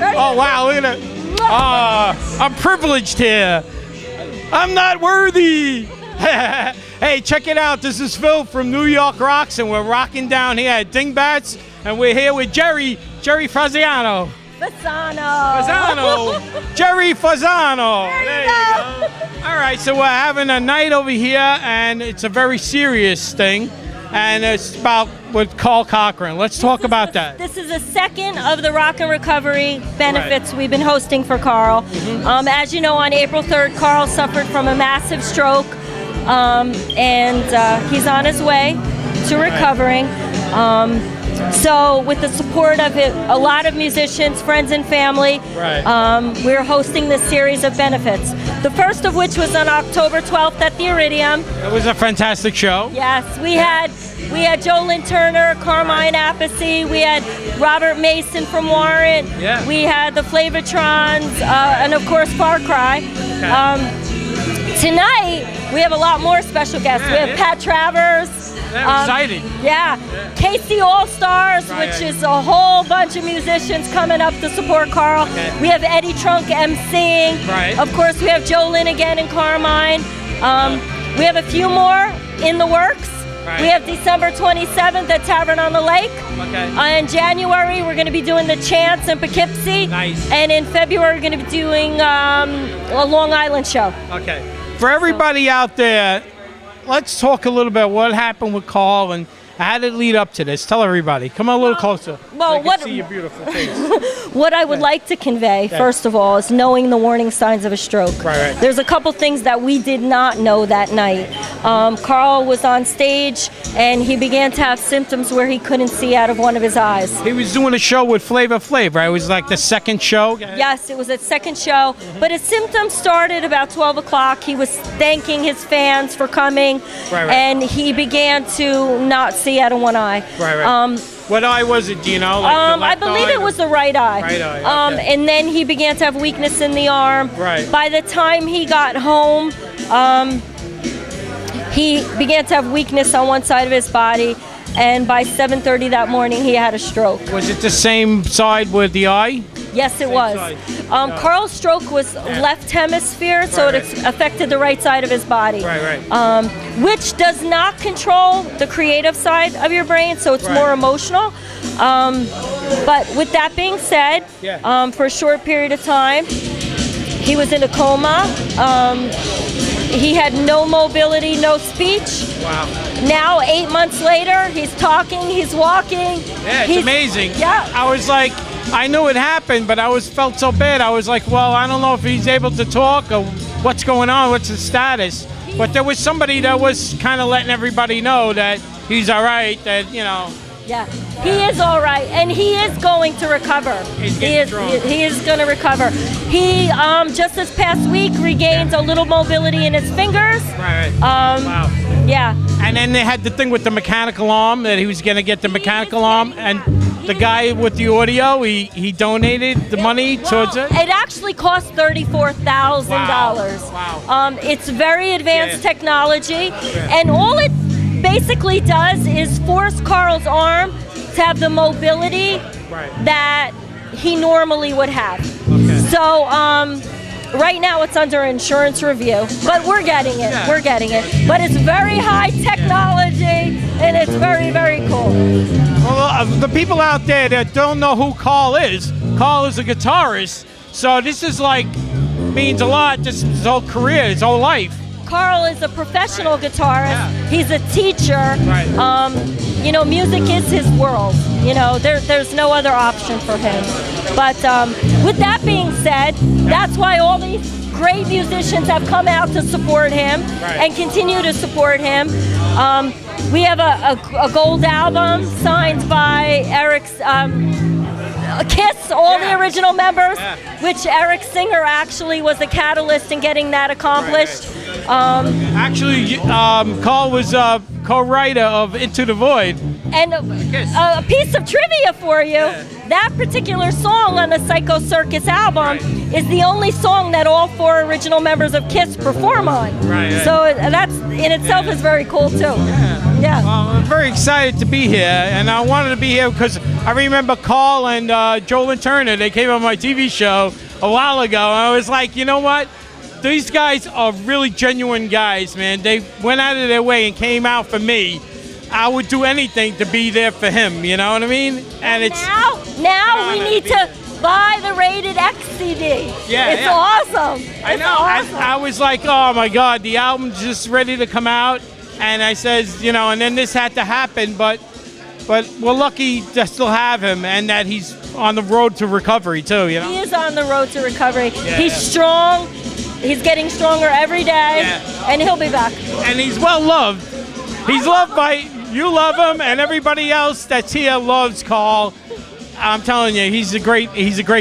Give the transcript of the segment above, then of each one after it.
Oh, wow, look at that. I'm privileged here. I'm not worthy. Hey, check it out. This is Phil from New York Rocks, and we're rocking down here at Dingbatz, and we're here with Ger Fasano. Ger Fasano. There you go. All right, so we're having a night over here, and it's a very serious thing, and it's about with Arna Cochran. Let's talk about that. This is the second of the Rock and Recovery benefits we've been hosting for Carl. As you know, on April 3rd, Carl suffered from a massive stroke, and he's on his way to recovering. So with the support of a lot of musicians, friends and family, we're hosting this series of benefits. The first of which was on October 12th at the Iridium. It was a fantastic show. Yes, we had Lynn Turner, Carmine Appice, we had Robert Mason from Warrant, we had the Flavortrons, and of course Far Cry. Tonight we have a lot more special guests. We have Pat Travers. Exciting. Casey All-Stars, which is a whole bunch of musicians coming up to support Carl. We have Eddie Trunk emceeing. Of course, we have Joe Lynn again and Carmine. We have a few more in the works. We have December 27th at Tavern on the Lake. In January, we're going to be doing the Chants in Poughkeepsie. And in February, we're going to be doing a Long Island show. For everybody out there, let's talk a little bit what happened with Carl and how did it lead up to this. Tell everybody. Come on a little closer. Well, so I can see your beautiful face. What I would like to convey, first of all, is knowing the warning signs of a stroke. There's a couple things that we did not know that night. Carl was on stage and he began to have symptoms where he couldn't see out of one of his eyes. He was doing a show with Flavor Flav, right? It was like the second show? Yes, it was a second show. But his symptoms started about 12 o'clock. He was thanking his fans for coming. And he began to not see out of one eye. What eye was it, do you know? Like I believe it was the right eye. And then he began to have weakness in the arm. By the time he got home, he began to have weakness on one side of his body. And by 7:30 that morning, he had a stroke. Was it the same side with the eye? Yes, it was. Carl's stroke was left hemisphere, so it affected the right side of his body, which does not control the creative side of your brain, so it's more emotional. But with that being said, for a short period of time, he was in a coma. He had no mobility, no speech. Now, 8 months later, he's talking, he's walking. It's amazing. I was like, I knew it happened, but I felt so bad. I was like, well, I don't know if he's able to talk or what's going on, what's his status. But there was somebody that was kind of letting everybody know that he's all right, that, you know. He is all right, and he is going to recover. He is going to recover. He, just this past week, regained a little mobility in his fingers. And then they had the thing with the mechanical arm, that he was going to get the mechanical arm, and the guy with the audio, he donated the money towards it? It actually cost $34,000. It's very advanced technology, and all it basically does is force Carl's arm to have the mobility that he normally would have. So right now it's under insurance review, but we're getting it. We're getting it. But it's very high technology, and it's very, very cool. Well, the people out there that don't know who Carl is a guitarist. So this is like, means a lot, just his whole career, his whole life. Carl is a professional guitarist. He's a teacher. You know, music is his world. You know, there's no other option for him. But with that being said, that's why all these great musicians have come out to support him and continue to support him. We have a gold album signed by Eric's Kiss, all the original members, which Eric Singer actually was the catalyst in getting that accomplished. Actually, Carl was co-writer of Into the Void. And a piece of trivia for you, that particular song on the Psycho Circus album is the only song that all 4 original members of KISS perform on. So that's in itself is very cool too. Yeah. Well, I'm very excited to be here, and I wanted to be here because I remember Carl and Lynn Turner, they came on my TV show a while ago, and I was like, you know what? These guys are really genuine guys, man. They went out of their way and came out for me. I would do anything to be there for him, you know what I mean? And it's now we need to buy the Rated X CD. It's awesome. I know. Awesome. I was like, oh my God, the album's just ready to come out. And I says, you know, and then this had to happen, but we're lucky to still have him and that he's on the road to recovery too, you know? He is on the road to recovery. He's strong. He's getting stronger every day, and he'll be back. And he's well loved. He's loved by, you love him, and everybody else that's here loves Carl. I'm telling you, he's a great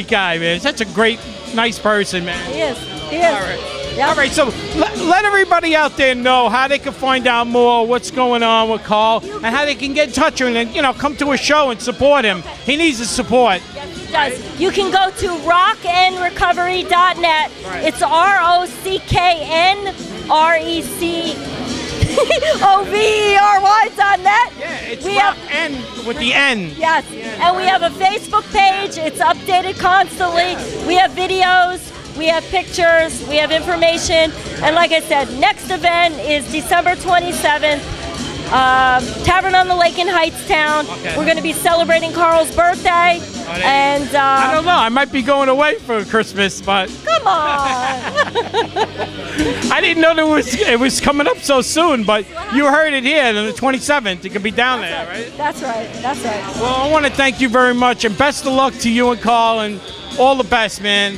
guy, man. Such a great, nice person, man. He is. All right. Yep. All right, so let everybody out there know how they can find out more, what's going on with Carl, and how they can get in touch with him and, you know, come to a show and support him. He needs the support. Yes, he does. You can go to rocknrecovery.net. It's ROCKNRECOVERY.net. Yeah, it's rock N with the N. Yes, and we have a Facebook page. It's updated constantly. We have videos. We have pictures, we have information, and like I said, next event is December 27th, Tavern on the Lake in Hightstown. We're going to be celebrating Carl's birthday, and I don't know, I might be going away for Christmas, but come on. I didn't know it was coming up so soon, but you heard it here on the 27th. You can be down there, right? That's right. Well, I want to thank you very much, and best of luck to you and Carl, and all the best, man.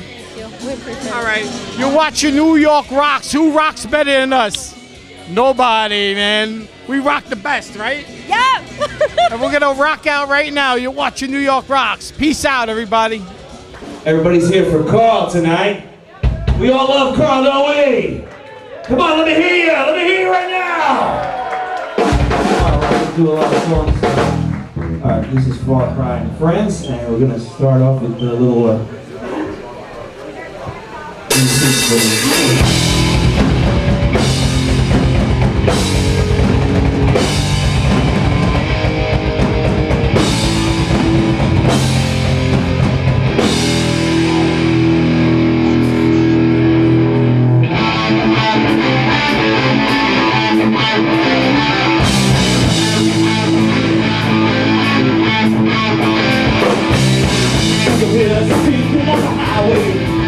We appreciate it. All right, you're watching New York Rocks. Who rocks better than us? Nobody, man. We rock the best, right? Yeah. And we're gonna rock out right now. You're watching New York Rocks. Peace out, everybody. Everybody's here for Carl tonight. We all love Carl, don't we? Come on, let me hear you. Let me hear you right now. Let's do a lot of songs. All right, this is Far Cry and Friends, and we're gonna start off with a little.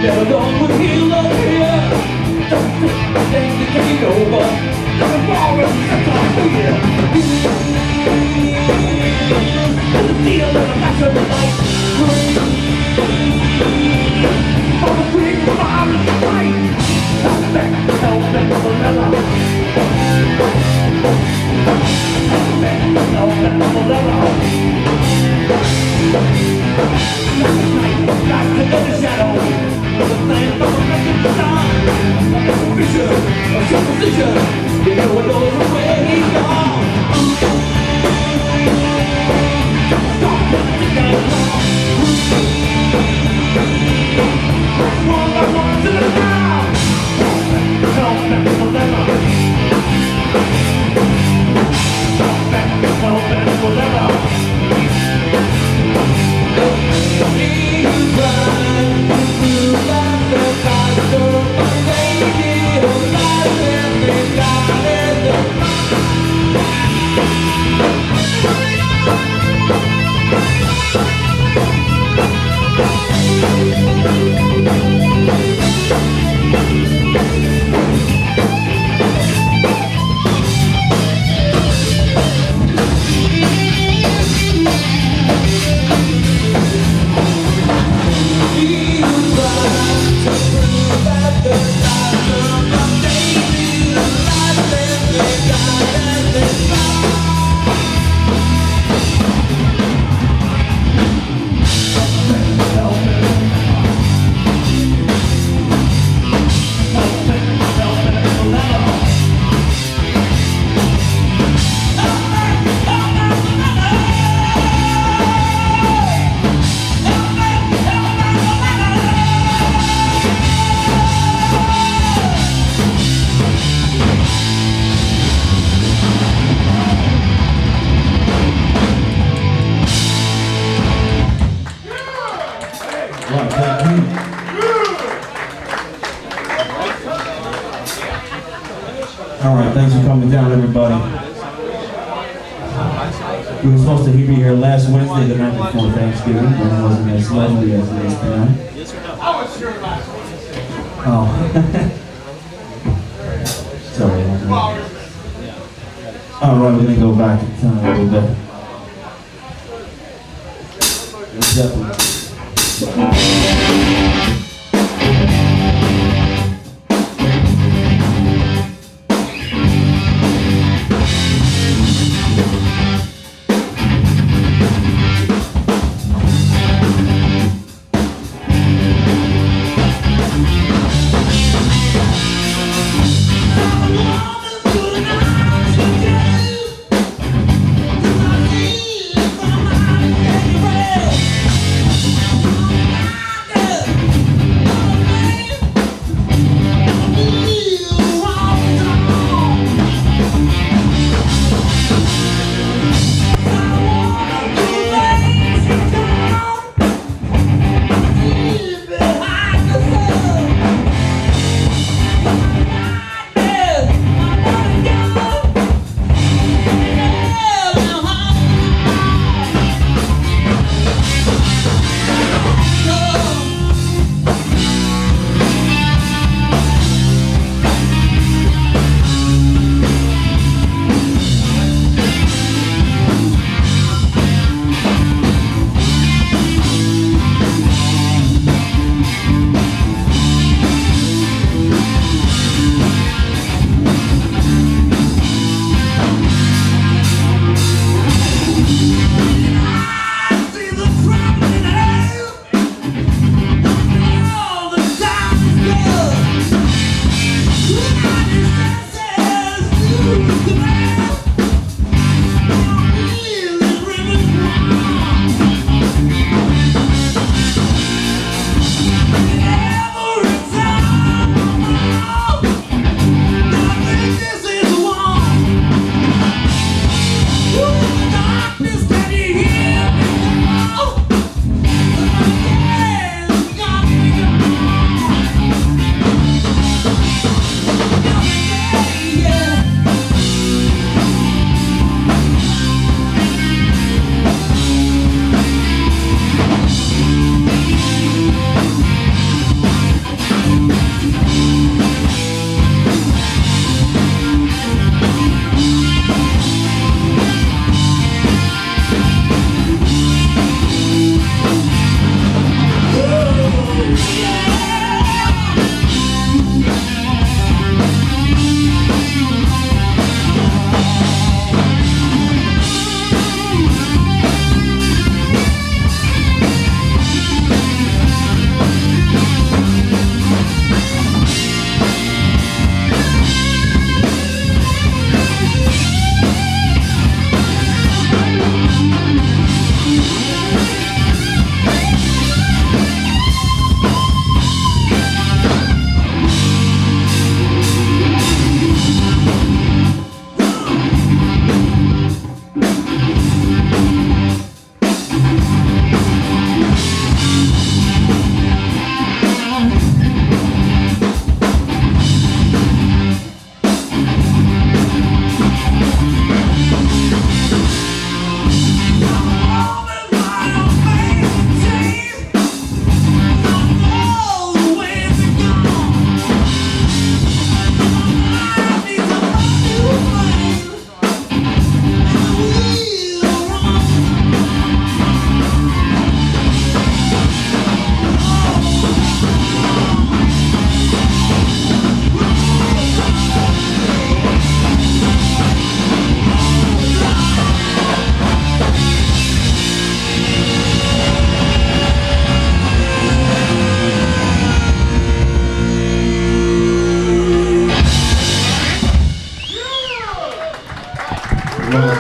Never done with you up here. Don't think you can get over. Coming forward, that's all here. There's a deal in the back of the light. For the big fire and the fight. That's back to help and the leather. That's back to help and the leather. Back to the shadow. The thing from a record time. It's a vision, a supposition. You know it goes away, he's gone. Stop, Thanks for coming down, everybody. We were supposed to be here last Wednesday, the night before Thanksgiving, but it wasn't as lovely as it is tonight. Oh. Sorry. All right, we're going to go back in time a little bit.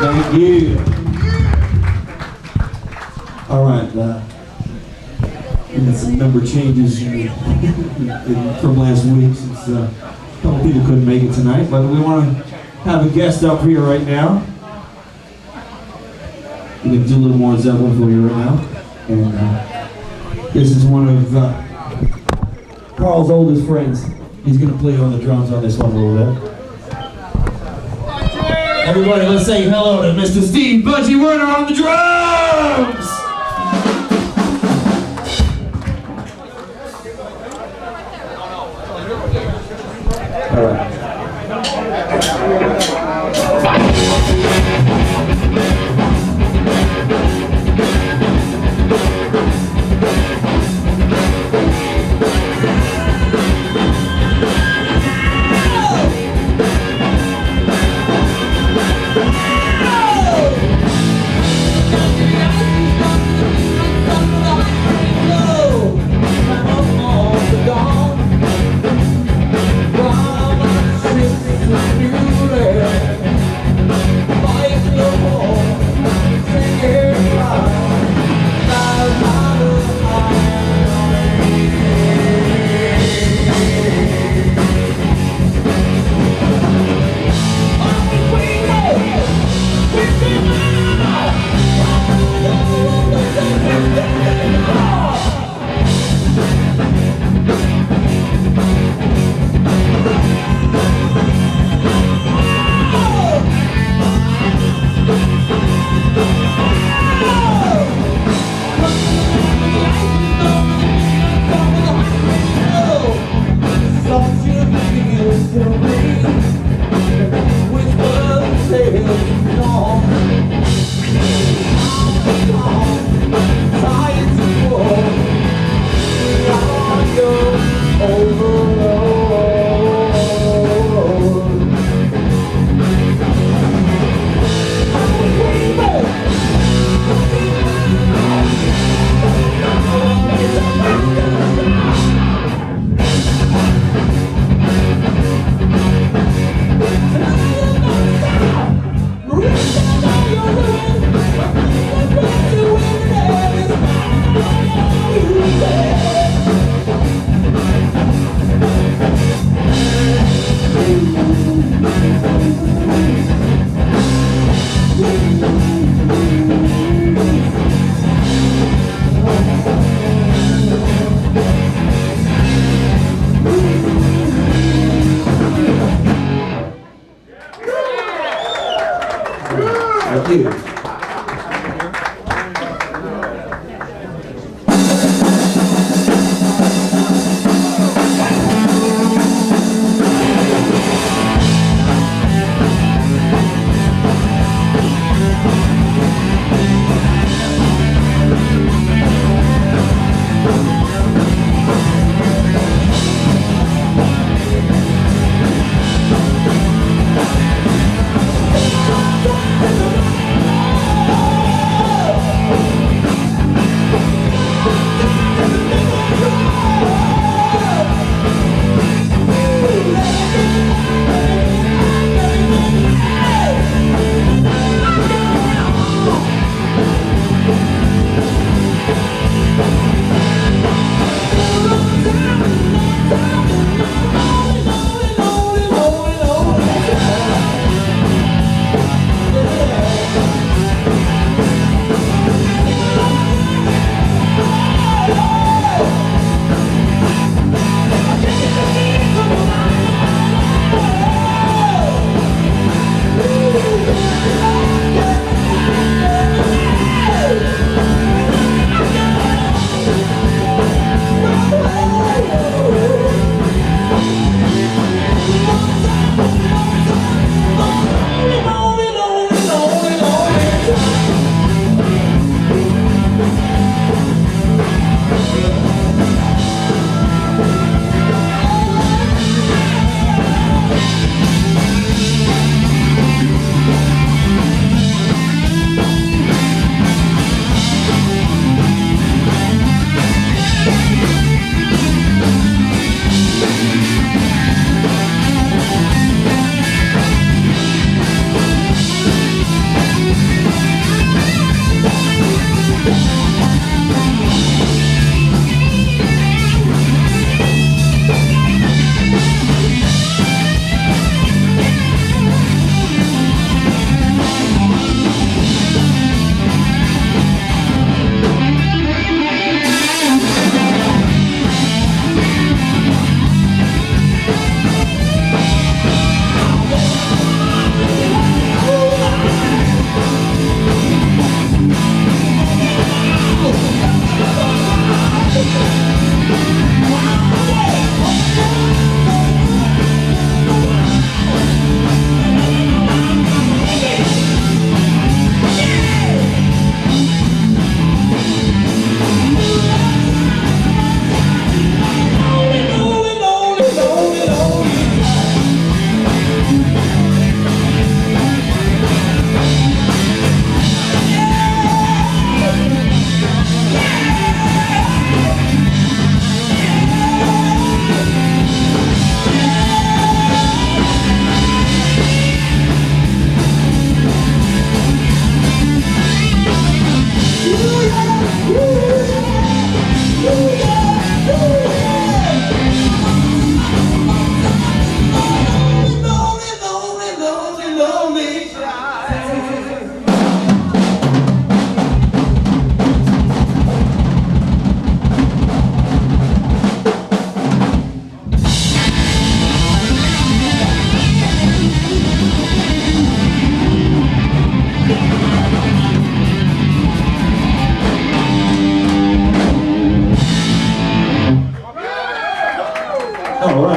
Thank you. All right. We had some member changes from last week since a couple people couldn't make it tonight, but we want to have a guest up here right now. We're going to do a little more Zeppelin for you right now. And this is one of Carl's oldest friends. He's going to play on the drums on this one a little bit. Everybody, let's say hello to Mr. Steve Budgie Werner on the drums! All right.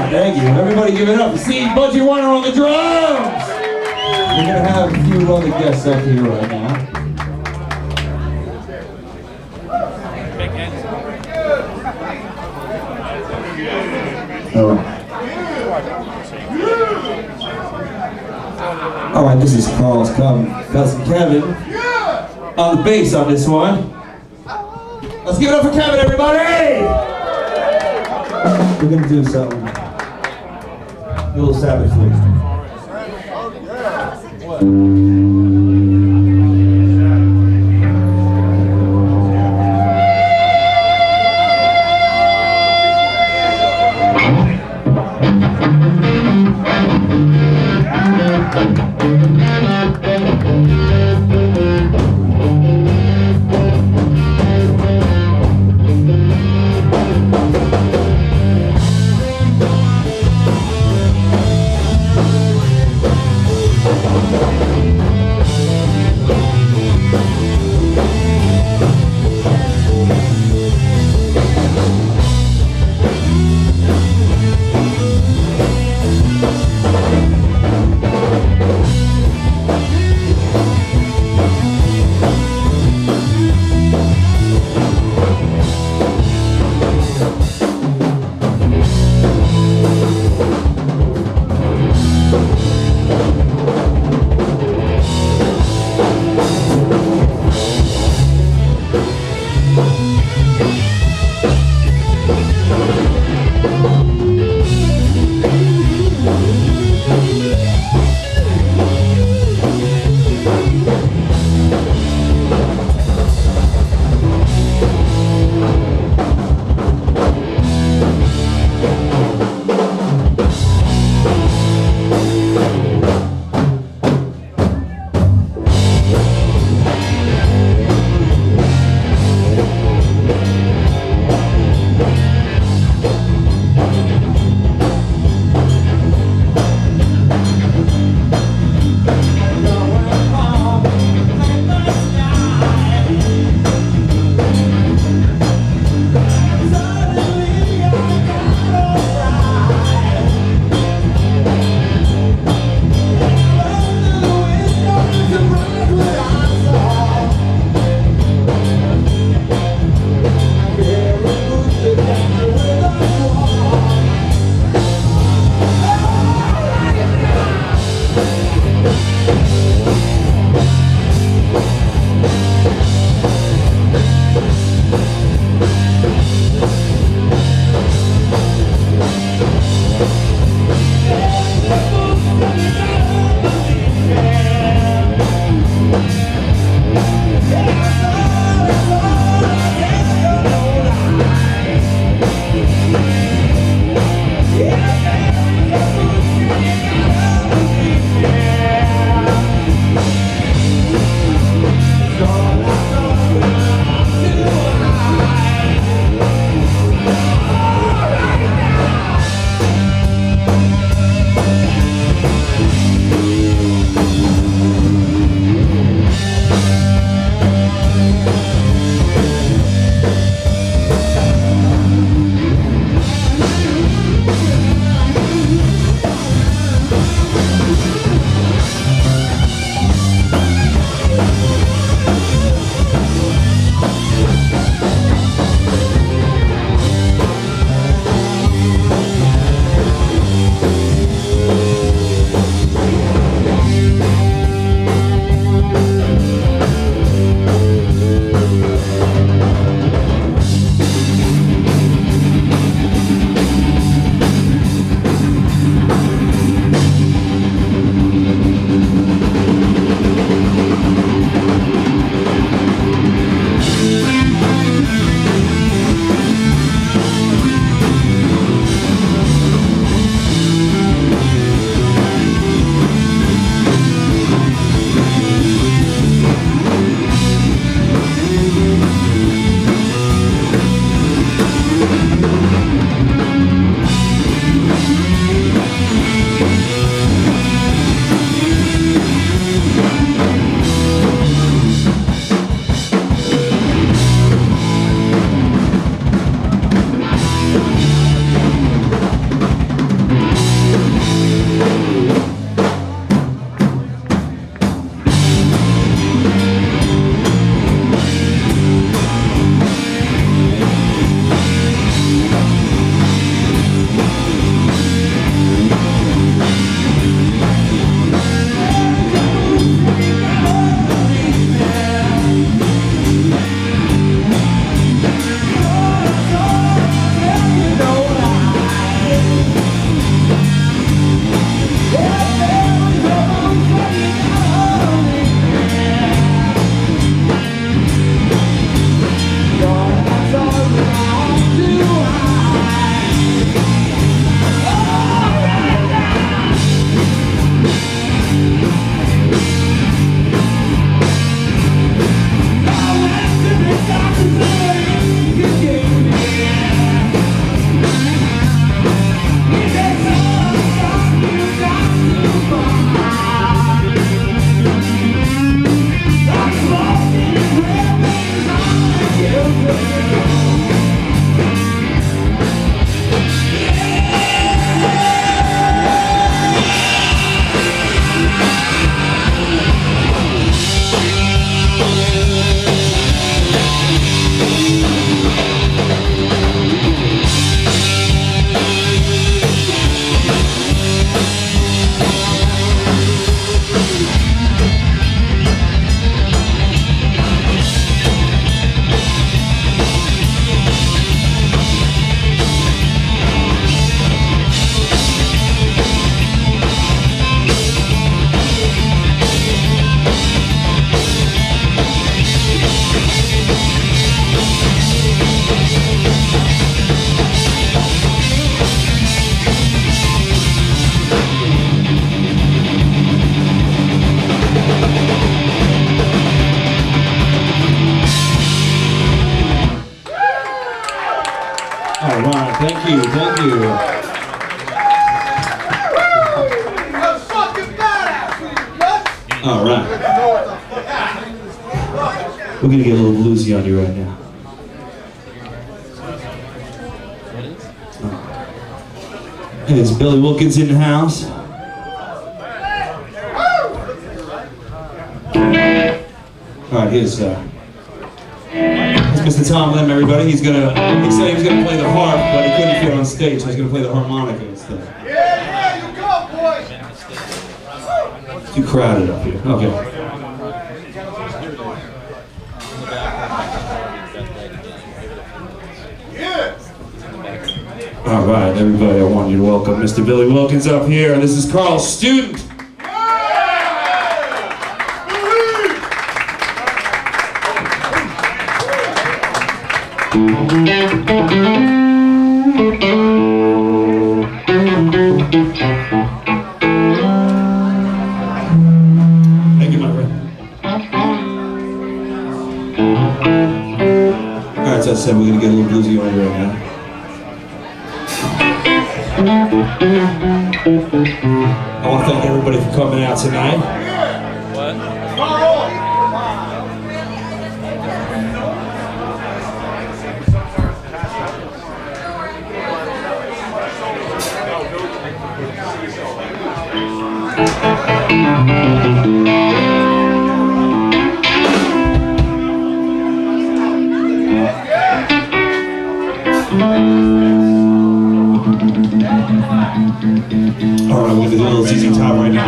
Thank you. Everybody give it up. See Budgie Warner on the drums. We're going to have a few other guests up here right now. All right, this is Carl's cousin Kevin on the bass on this one. Let's give it up for Kevin, everybody! We're gonna do something a little savagely. All right, thank you, thank you. All right. We're gonna get a little bluesy on you right now. Hey, it's Billy Wilkins in the house. All right, here's Mr. Tom Lim, everybody. He said he was gonna play the harp, but he couldn't fit on stage, so he's gonna play the harmonica instead. Yeah, you go, boys. It's too crowded up here. Okay. All right, everybody, I want you to welcome Mr. Billy Wilkins up here. This is Carl's student. Thank you, my friend. All right, so I said we're gonna get a little bluesy on right now. I want to thank everybody for coming out tonight. What? All right, we're gonna do a little ZZ Top right now.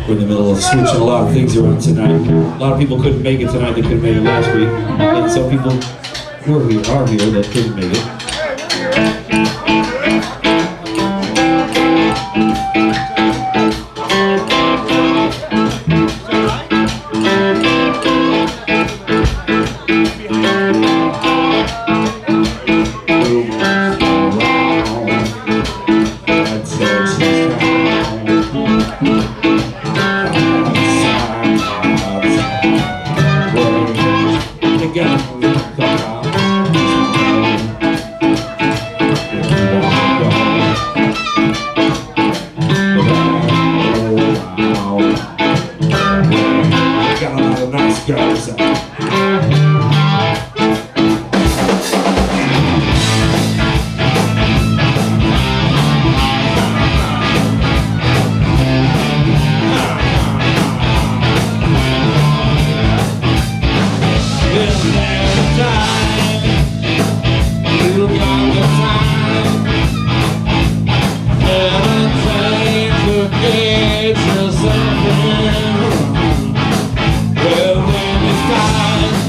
We're in the middle of switching a lot of things around tonight. A lot of people couldn't make it tonight, they couldn't make it last week. And some people who are here that couldn't make it. Well, when it's time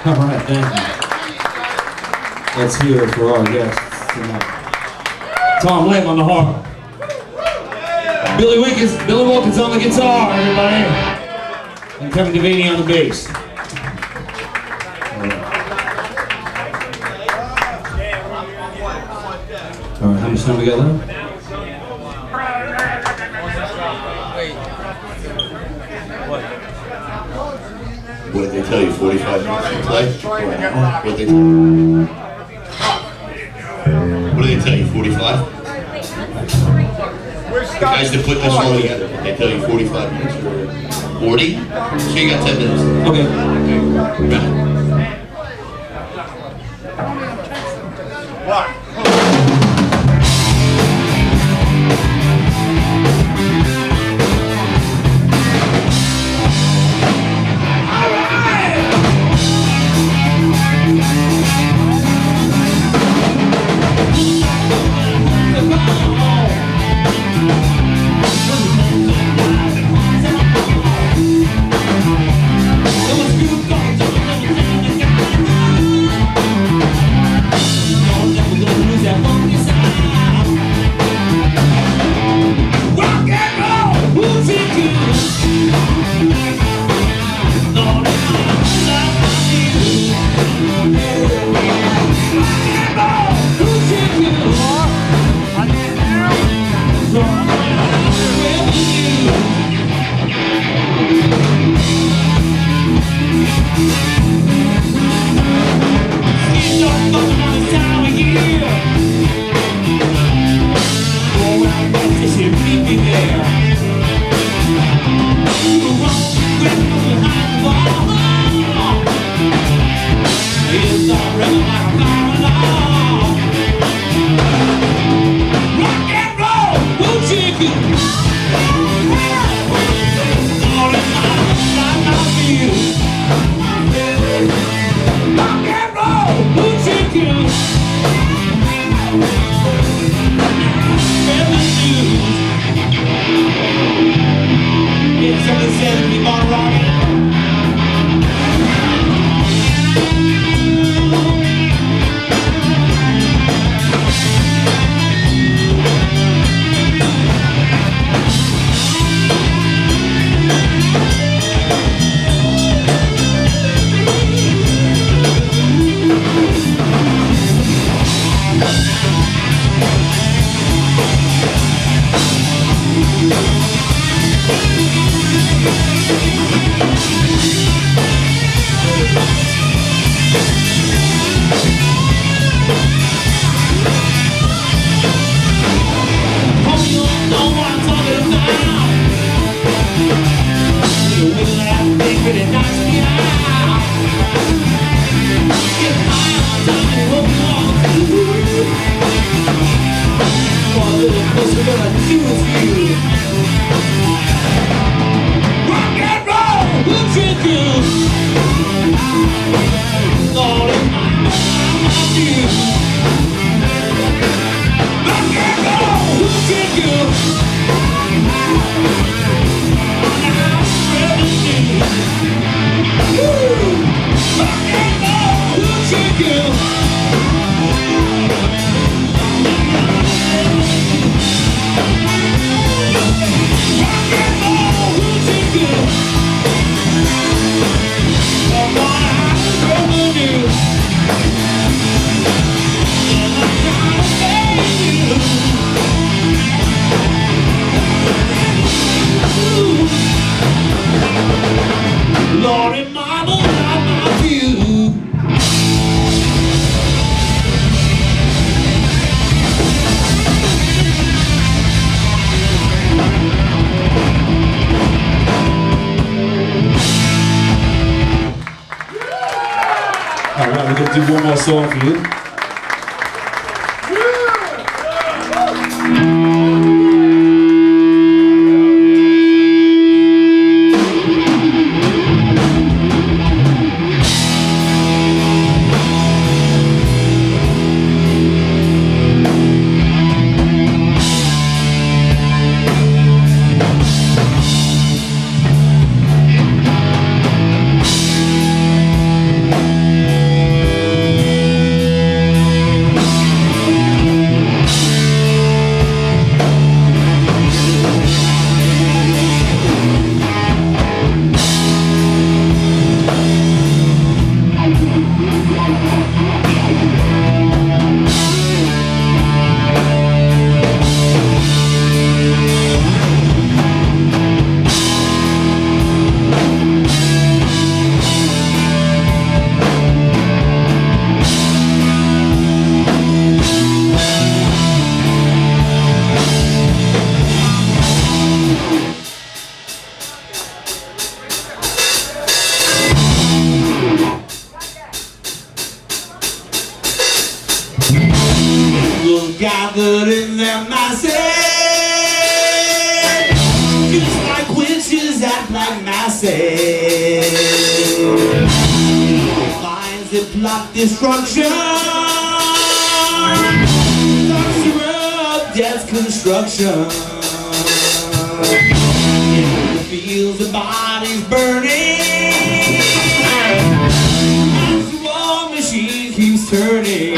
All right, thank you. Let's hear it for our guests tonight. Tom Lamb on the harp. Billy Wilkins on the guitar, everybody. And Kevin Devaney on the bass. All right, how much time we got left? What did they tell you, 45 minutes to play? What did they tell you? What did they tell you, 45? The guys that put this all together, did they tell you 45 minutes or 40? So you got 10 minutes. Okay. Right. Do one more song for you. like destruction. Death construction. In the fields, the bodies burning. As the war machine keeps turning.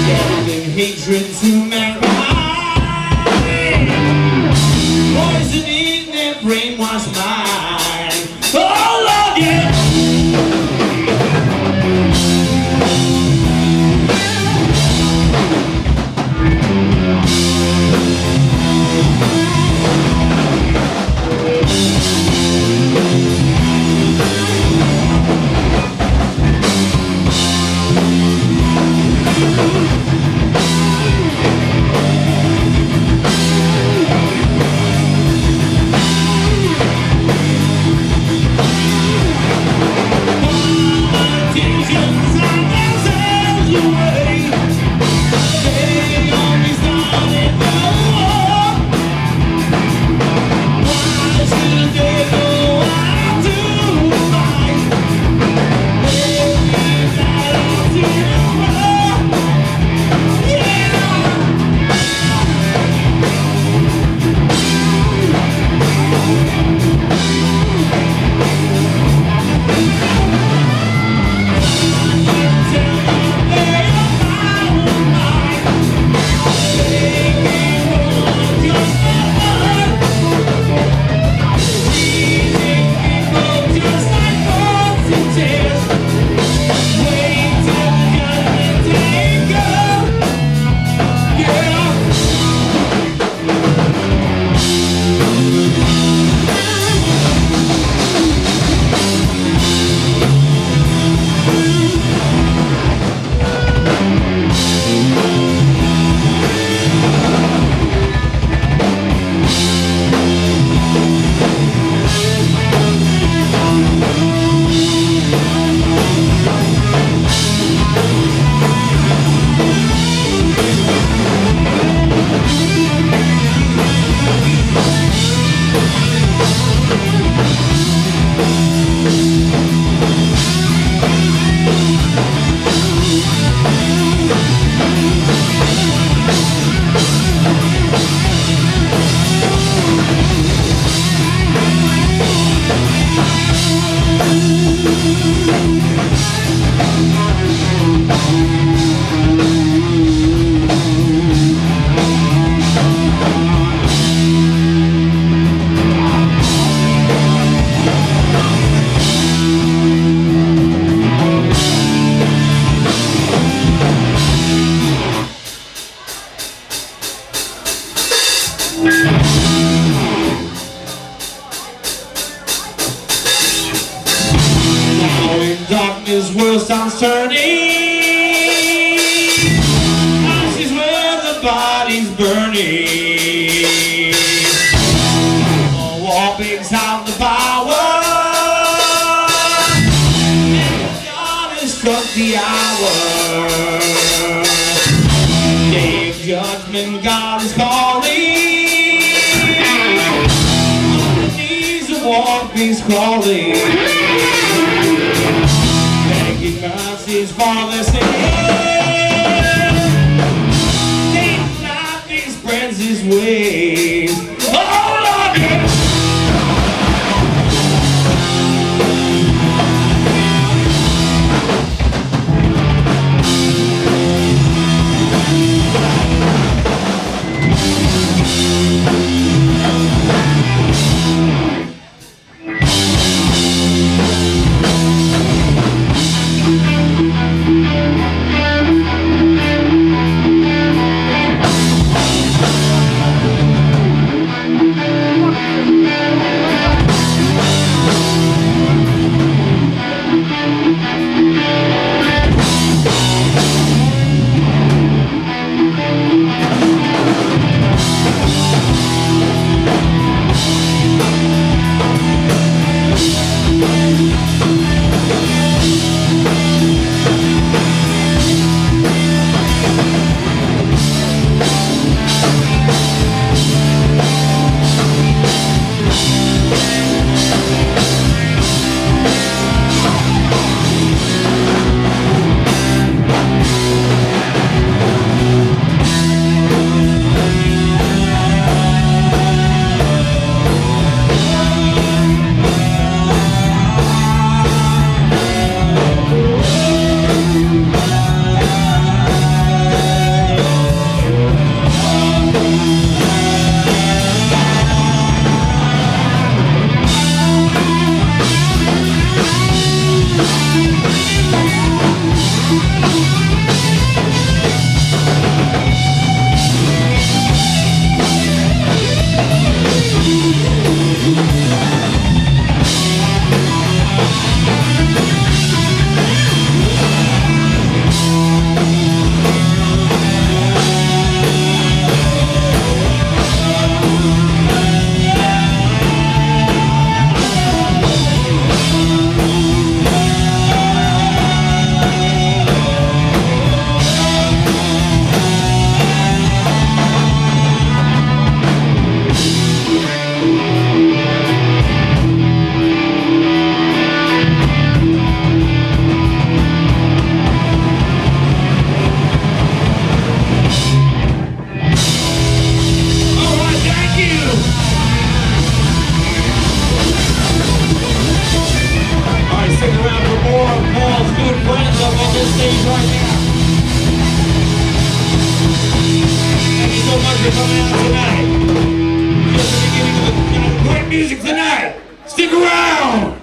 Death and hatred to mankind. Poisoning their brainwashed mind. Oh Lord, yeah. Darkness, world sounds turning. Ashes where the body's burning. Oh, war pigs have the power. And God has struck the hour. Day of judgment, God is calling. On the knees of war pigs crawling. Mercy's Father said, take nothing spreads his ways. Oh Lord, yeah. this stage right now. Thank you so much for coming out tonight. Just the beginning of the great music tonight. Stick around.